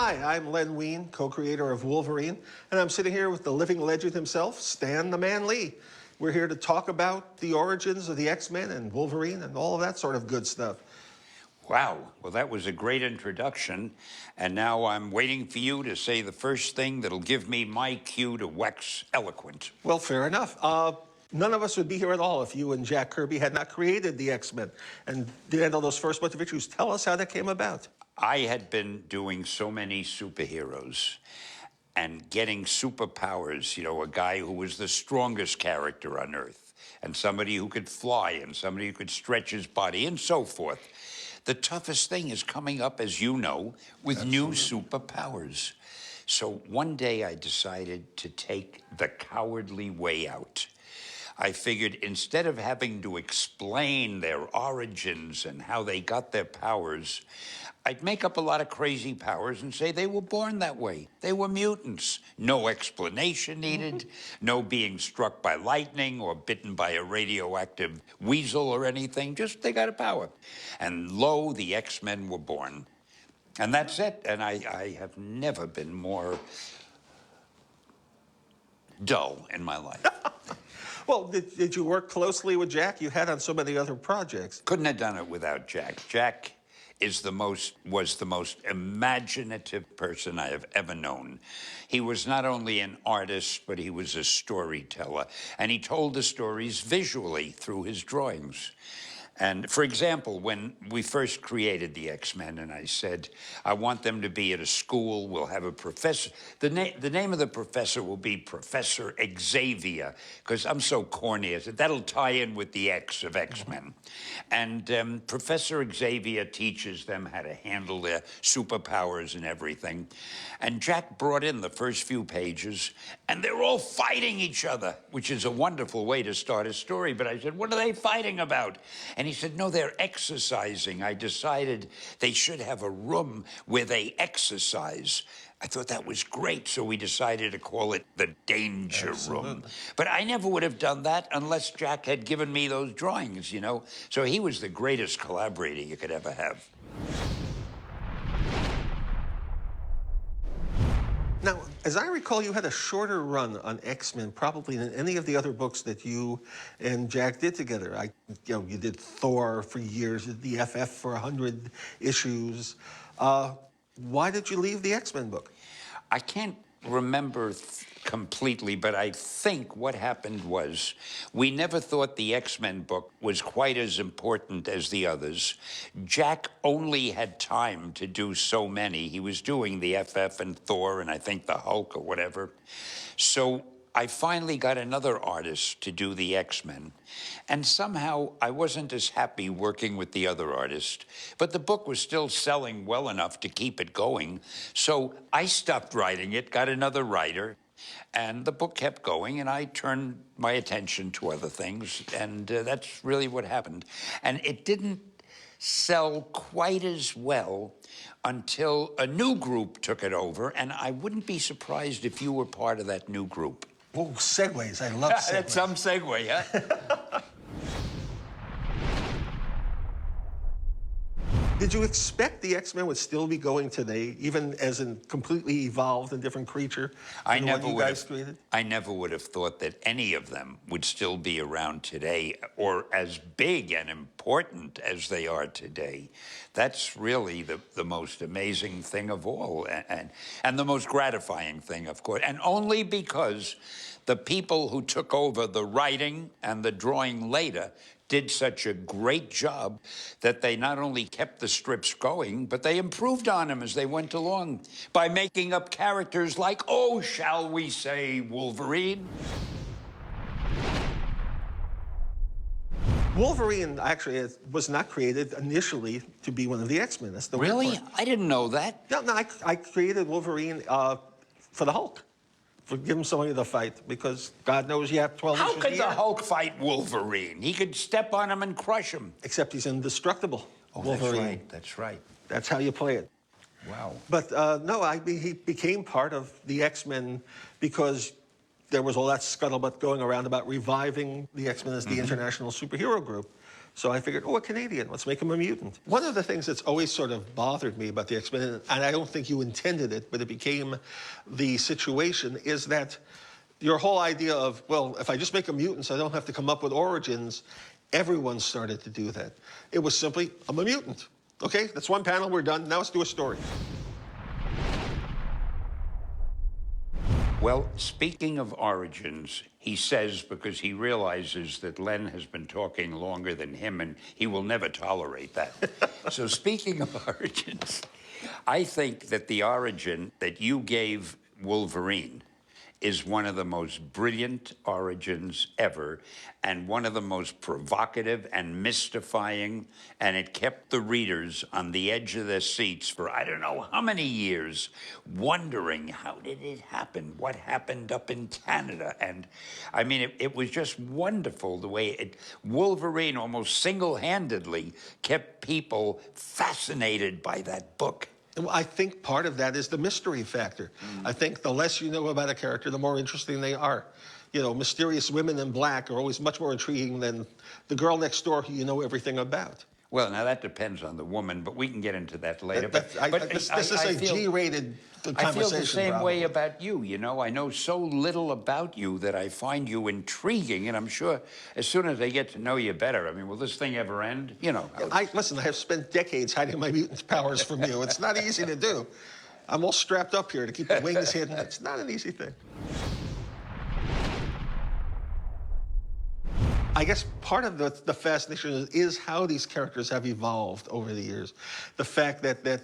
Hi, I'm Len Wein, co-creator of Wolverine, and I'm sitting here with the living legend himself, Stan the Man Lee. We're here to talk about the origins of the X-Men and Wolverine and all of that sort of good stuff. Wow, well, that was a great introduction, and now I'm waiting for you to say the first thing that'll give me my cue to wax eloquent. Well, fair enough. None of us would be here at all if you and Jack Kirby had not created the X-Men and did handle those first bunch of issues. Tell us how that came about. I had been doing so many superheroes and getting superpowers, you know, a guy who was the strongest character on Earth, and somebody who could fly, and somebody who could stretch his body, and so forth. The toughest thing is coming up, as you know, with new superpowers. So one day I decided to take the cowardly way out. I figured instead of having to explain their origins and how they got their powers, I'd make up a lot of crazy powers and say they were born that way. They were mutants. No explanation needed, no being struck by lightning or bitten by a radioactive weasel or anything, just they got a power. And lo, the X-Men were born. And that's it. And I have never been more dull in my life. Well, did you work closely with Jack? You had on so many other projects. Couldn't have done it without Jack. Jack was the most imaginative person I have ever known. He was not only an artist, but he was a storyteller. And he told the stories visually through his drawings. And for example, when we first created the X-Men, and I said, I want them to be at a school, we'll have a professor. The name of the professor will be Professor Xavier, because I'm so corny. I said, that'll tie in with the X of X-Men. And Professor Xavier teaches them how to handle their superpowers and everything. And Jack brought in the first few pages, and they're all fighting each other, which is a wonderful way to start a story. But I said, what are they fighting about? And he said, no, they're exercising. I decided they should have a room where they exercise. I thought that was great, so we decided to call it the Danger Room. But I never would have done that unless Jack had given me those drawings, you know? So he was the greatest collaborator you could ever have. Now, as I recall, you had a shorter run on X-Men probably than any of the other books that you and Jack did together. You did Thor for years, the FF for 100 issues. Why did you leave the X-Men book? I can't remember completely, but I think what happened was we never thought the X-Men book was quite as important as the others. Jack only had time to do so many. He was doing the FF and Thor and I think the Hulk or whatever. So I finally got another artist to do the X-Men, and somehow I wasn't as happy working with the other artist, but the book was still selling well enough to keep it going, so I stopped writing it, got another writer, and the book kept going, and I turned my attention to other things, and that's really what happened. And it didn't sell quite as well until a new group took it over, and I wouldn't be surprised if you were part of that new group. Oh, segues. I love segues. That's some segue, huh? Did you expect the X-Men would still be going today, even as a completely evolved and different creature than the one you guys created? I never would have thought that any of them would still be around today or as big and important as they are today. That's really the most amazing thing of all, and the most gratifying thing, of course, and only because the people who took over the writing and the drawing later did such a great job that they not only kept the strips going, but they improved on them as they went along by making up characters like, oh, shall we say, Wolverine? Wolverine actually was not created initially to be one of the X-Men. That's the weird Really? part. I didn't know that. No, I created Wolverine for the Hulk. For give him somebody to fight, because God knows you have 12 How issues could a the year. Hulk fight Wolverine? He could step on him and crush him. Except he's indestructible. Oh, Wolverine. that's right. That's right. That's how you play it. Wow. But no, he became part of the X-Men because there was all that scuttlebutt going around about reviving the X-Men as the international superhero group. So I figured, oh, a Canadian, let's make him a mutant. One of the things that's always sort of bothered me about the X-Men, and I don't think you intended it, but it became the situation, is that your whole idea of, well, if I just make a mutant so I don't have to come up with origins, everyone started to do that. It was simply, I'm a mutant. Okay, that's one panel, we're done, now let's do a story. Well, speaking of origins, he says, because he realizes that Len has been talking longer than him, and he will never tolerate that. So speaking of origins, I think that the origin that you gave Wolverine is one of the most brilliant origins ever, and one of the most provocative and mystifying, and it kept the readers on the edge of their seats for I don't know how many years, wondering how did it happen, what happened up in Canada, and I mean, it was just wonderful the way Wolverine almost single-handedly kept people fascinated by that book. I think part of that is the mystery factor. I think the less you know about a character, the more interesting they are. You know, mysterious women in black are always much more intriguing than the girl next door who you know everything about. Well, now that depends on the woman, but we can get into that later. This is a G-rated conversation. I feel the same probably. way about you, you know. I know so little about you that I find you intriguing, and I'm sure as soon as I get to know you better, I mean, will this thing ever end? You know. Listen, I have spent decades hiding my mutant powers from you. It's not easy to do. I'm all strapped up here to keep the wings hidden. It's not an easy thing. I guess part of the fascination is how these characters have evolved over the years. The fact that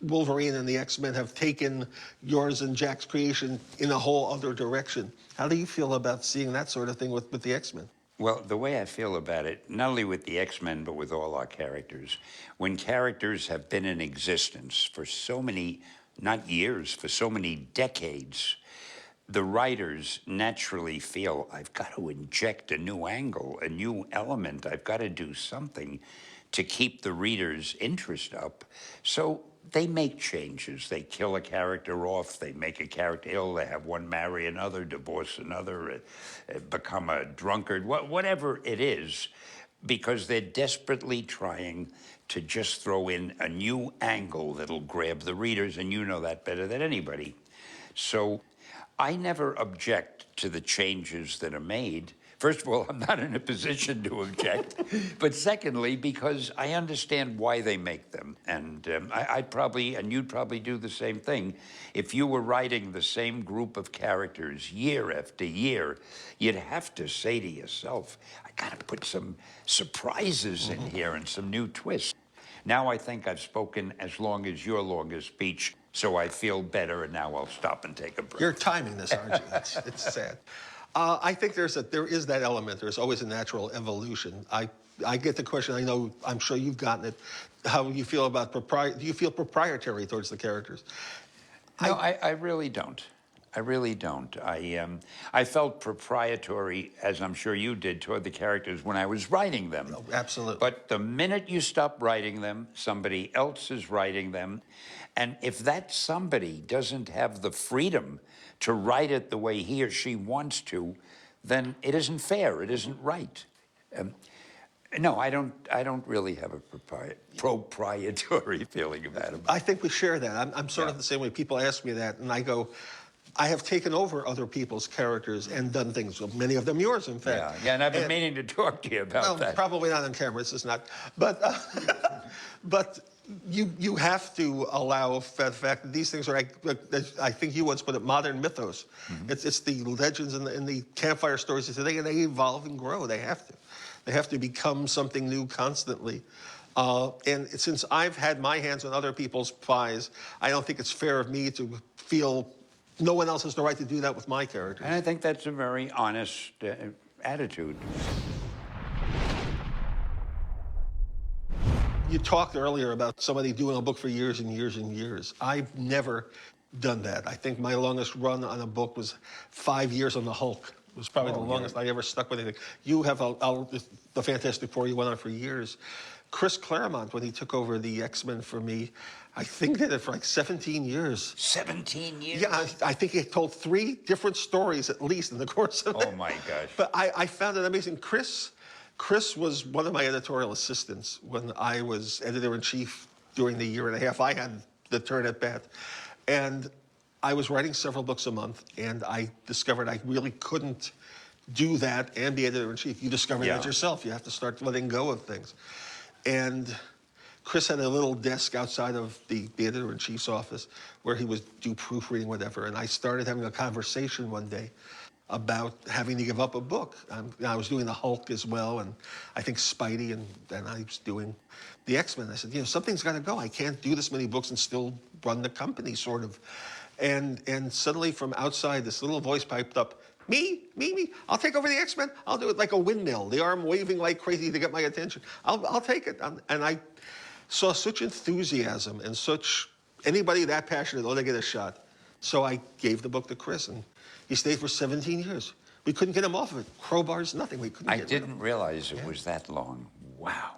Wolverine and the X-Men have taken yours and Jack's creation in a whole other direction. How do you feel about seeing that sort of thing with the X-Men? Well, the way I feel about it, not only with the X-Men, but with all our characters, when characters have been in existence for so many, not years, for so many decades, the writers naturally feel, I've got to inject a new angle, a new element. I've got to do something to keep the reader's interest up. So they make changes. They kill a character off. They make a character ill. They have one marry another, divorce another, become a drunkard, whatever it is, because they're desperately trying to just throw in a new angle that'll grab the readers, and you know that better than anybody. So I never object to the changes that are made. First of all, I'm not in a position to object. But secondly, because I understand why they make them. And I'd probably, and you'd probably do the same thing. If you were writing the same group of characters year after year, you'd have to say to yourself, I gotta put some surprises in here and some new twists. Now I think I've spoken as long as your longest speech, so I feel better, and now I'll stop and take a break. You're timing this, aren't you? It's sad. I think there is that element. There's always a natural evolution. I get the question. I'm sure you've gotten it. How you feel about do you feel proprietary towards the characters? No, I really don't. I really don't. I felt proprietary, as I'm sure you did, toward the characters when I was writing them. Oh, absolutely. But the minute you stop writing them, somebody else is writing them. And if that somebody doesn't have the freedom to write it the way he or she wants to, then it isn't fair. It isn't right. No, I don't really have a proprietary feeling about it. I think we share that. I'm sort of the same way. People ask me that, and I go, I have taken over other people's characters and done things, many of them yours, in fact. Yeah, and I've been meaning to talk to you about that. Probably not on camera, this is not. But, but you have to allow the fact that these things are, I think you once put it, modern mythos. Mm-hmm. It's the legends and the campfire stories of today, and they evolve and grow. They have to. They have to become something new constantly. And since I've had my hands on other people's pies, I don't think it's fair of me to feel no one else has the right to do that with my characters. And I think that's a very honest attitude. You talked earlier about somebody doing a book for years and years and years. I've never done that. I think my longest run on a book was 5 years on the Hulk. It was probably the longest I ever stuck with anything. You have the Fantastic Four, you went on for years. Chris Claremont, when he took over the X-Men for me, I think did it for like 17 years. 17 years? Yeah, I think he told 3 different stories at least in the course of it. Oh my gosh. But I found it amazing. Chris Chris was one of my editorial assistants when I was editor-in-chief during the year and a half I had the turn at bat. And I was writing several books a month, and I discovered I really couldn't do that and be editor-in-chief. You discover that yourself. You have to start letting go of things. And Chris had a little desk outside of the editor-in-chief's office where he would do proofreading, whatever. And I started having a conversation one day about having to give up a book. I was doing the Hulk as well, and I think Spidey, and I was doing the X-Men. I said, something's got to go. I can't do this many books and still run the company, sort of. And suddenly from outside, this little voice piped up, me, I'll take over the X-Men. I'll do it like a windmill, the arm waving like crazy to get my attention. I'll take it. And I saw such enthusiasm and such, anybody that passionate, they get a shot. So I gave the book to Chris, and he stayed for 17 years. We couldn't get him off of it. Crowbars, nothing. We couldn't get him. I didn't realize it was that long. Wow.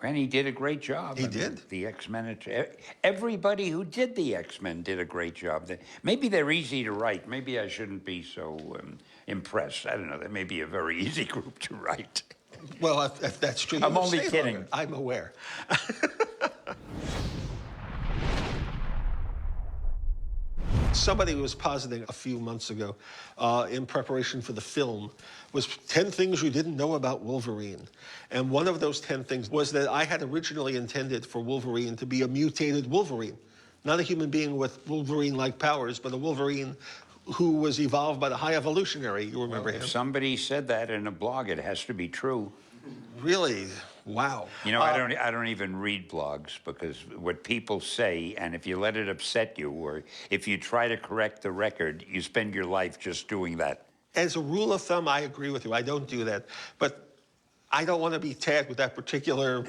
And he did a great job. He did. The X-Men, everybody who did the X-Men did a great job. Maybe they're easy to write. Maybe I shouldn't be so impressed. I don't know. They may be a very easy group to write. Well, if that's true. I'm only kidding. I'm aware. Somebody was positing a few months ago in preparation for the film was 10 things you didn't know about Wolverine. And one of those 10 things was that I had originally intended for Wolverine to be a mutated Wolverine. Not a human being with Wolverine-like powers, but a Wolverine who was evolved by the High Evolutionary. You remember him? If somebody said that in a blog, it has to be true. Really? Wow. I don't even read blogs because what people say, and if you let it upset you, or if you try to correct the record, you spend your life just doing that. As a rule of thumb, I agree with you. I don't do that. But I don't want to be tagged with that particular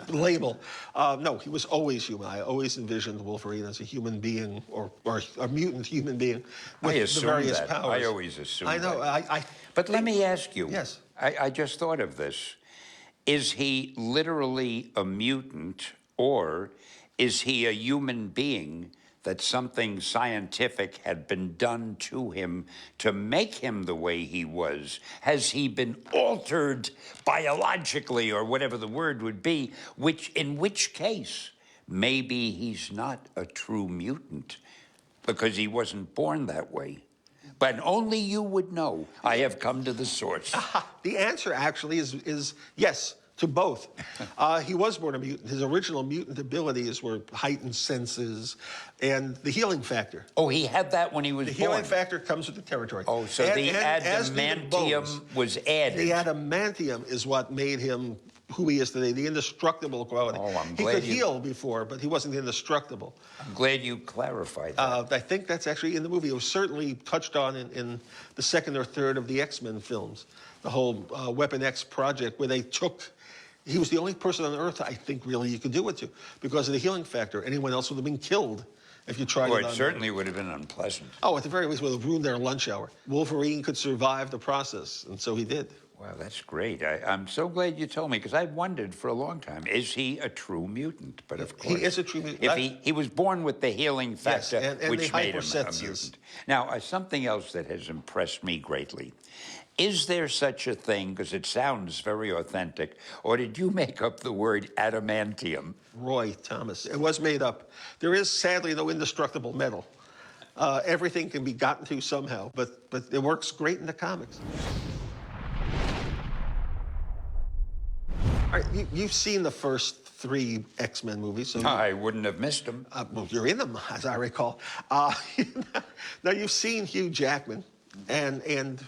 label. No, he was always human. I always envisioned Wolverine as a human being or a mutant human being with the various powers. I always assumed I know. that. But let me ask you. Yes. I just thought of this. Is he literally a mutant, or is he a human being that something scientific had been done to him to make him the way he was? Has he been altered biologically, or whatever the word would be, in which case maybe he's not a true mutant because he wasn't born that way? But only you would know. I have come to the source. The answer actually is yes to both. He was born a mutant. His original mutant abilities were heightened senses and the healing factor. Oh, he had that when he was born. The healing factor comes with the territory. Oh, so the adamantium was added. The adamantium is what made him who he is today, the indestructible quality. Oh, he could heal before, but he wasn't indestructible. I'm glad you clarified that. I think that's actually in the movie. It was certainly touched on in the second or third of the X-Men films, the whole Weapon X project, where they took, he was the only person on Earth, I think, really you could do it to, because of the healing factor. Anyone else would have been killed if you tried it on them. It certainly would have been unpleasant. Oh, at the very least, would have ruined their lunch hour. Wolverine could survive the process, and so he did. Wow, that's great. I'm so glad you told me, because I wondered for a long time, is he a true mutant? But of course, he is a true mutant. If he was born with the healing factor, yes, and which made him a hypersenses. mutant. Now, something else that has impressed me greatly. Is there such a thing, because it sounds very authentic, or did you make up the word adamantium? Roy Thomas. It was made up. There is, sadly, no indestructible metal. Everything can be gotten to somehow, but it works great in the comics. All right, you've seen the first 3 X-Men movies. So I wouldn't have missed them. Well, you're in them, as I recall. Now, you've seen Hugh Jackman, and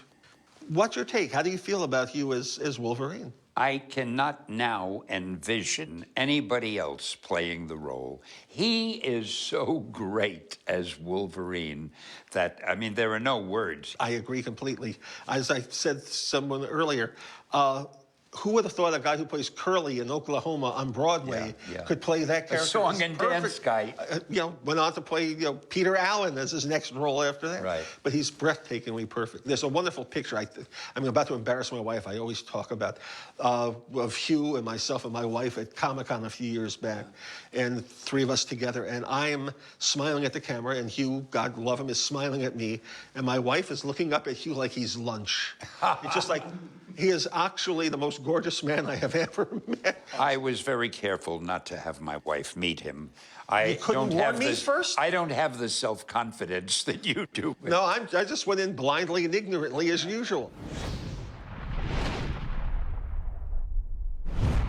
what's your take? How do you feel about Hugh as Wolverine? I cannot now envision anybody else playing the role. He is so great as Wolverine that, I mean, there are no words. I agree completely. As I said to someone earlier, who would have thought a guy who plays Curly in Oklahoma on Broadway could play that character? A song and dance guy. Went on to play Peter Allen as his next role after that. Right. But he's breathtakingly perfect. There's a wonderful picture. I'm about to embarrass my wife. I always talk about of Hugh and myself and my wife at Comic-Con a few years back, and 3 of us together. And I'm smiling at the camera, and Hugh, God love him, is smiling at me, and my wife is looking up at Hugh like he's lunch. It's just like he is actually the most most gorgeous man I have ever met. I was very careful not to have my wife meet him. You couldn't warn me first? I don't have the self-confidence that you do. No, I just went in blindly and ignorantly as usual.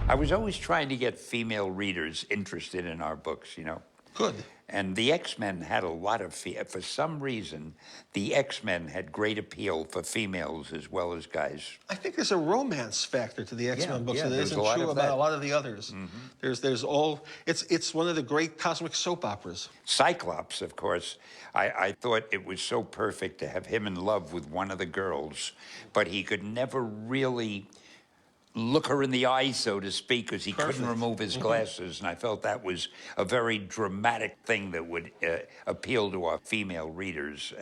I was always trying to get female readers interested in our books, you know. Good. And the X-Men had a lot of, for some reason, the X-Men had great appeal for females as well as guys. I think there's a romance factor to the X-Men books that isn't true about a lot of the others. There's all, it's one of the great cosmic soap operas. Cyclops, of course, I thought it was so perfect to have him in love with one of the girls, but he could never really look her in the eye, so to speak, because he couldn't remove his glasses, and I felt that was a very dramatic thing that would appeal to our female readers,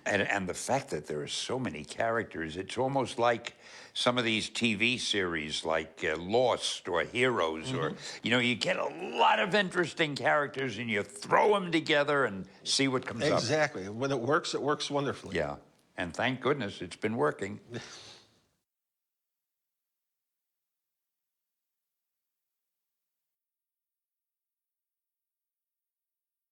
and the fact that there are so many characters, it's almost like some of these TV series like Lost or Heroes, or, you know, you get a lot of interesting characters and you throw them together and see what comes up. Exactly. When it works wonderfully. Yeah, and thank goodness it's been working.